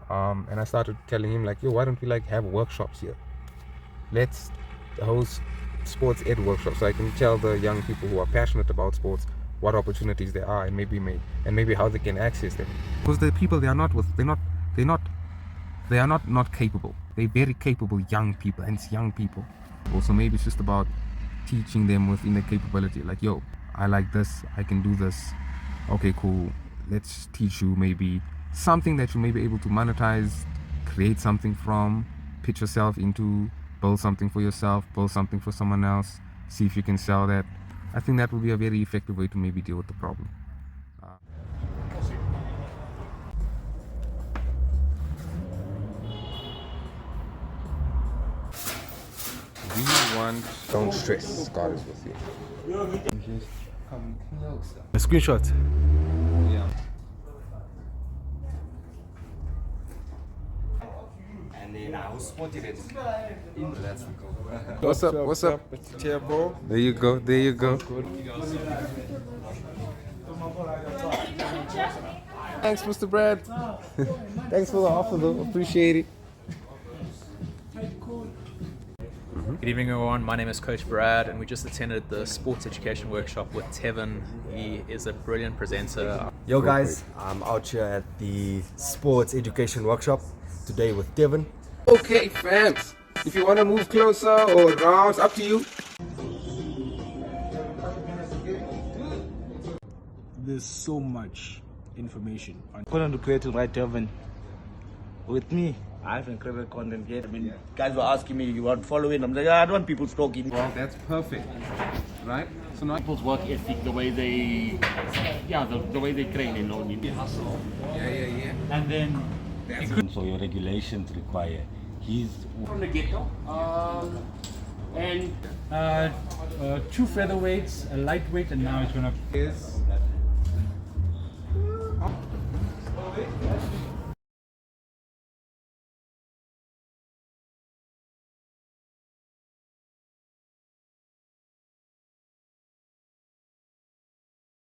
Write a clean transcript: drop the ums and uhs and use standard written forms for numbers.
And I started telling him like, yo, why don't we like have workshops here? Let's host sports ed workshops so I can tell the young people who are passionate about sports what opportunities there are and maybe how they can access them. Because the people they're not capable. They're very capable young people, and it's young people. Also maybe it's just about teaching them within the capability. Like, yo, I like this, I can do this. Okay, cool. Let's teach you maybe something that you may be able to monetize, create something from, pitch yourself into, build something for yourself, build something for someone else, see if you can sell that. I think that would be a very effective way to maybe deal with the problem. Don't stress, God is with you. A screenshot. Yeah. And then I was spotted it. Let's go. What's up? What's up? Bro. There you go. There you go. Thanks, Mr. Brad. Thanks for the offer, though. Appreciate it. Good evening, everyone. My name is Coach Brad, and we just attended the sports education workshop with Tevin. He is a brilliant presenter. Yo guys, I'm out here at the sports education workshop today with Devin. Okay, fans. If you want to move closer or around, it's up to you. There's so much information on Content creating, right, Devin? With me, I haven't created content yet. I mean, guys were asking me, you want following? I'm like, I don't want people stalking. Well, that's perfect, right? So now People's work ethic, the way they, the way they train, you know, you hustle. yeah. And then So your regulations require. He's from the get-go, and 2 featherweights, a lightweight, and now it's gonna. is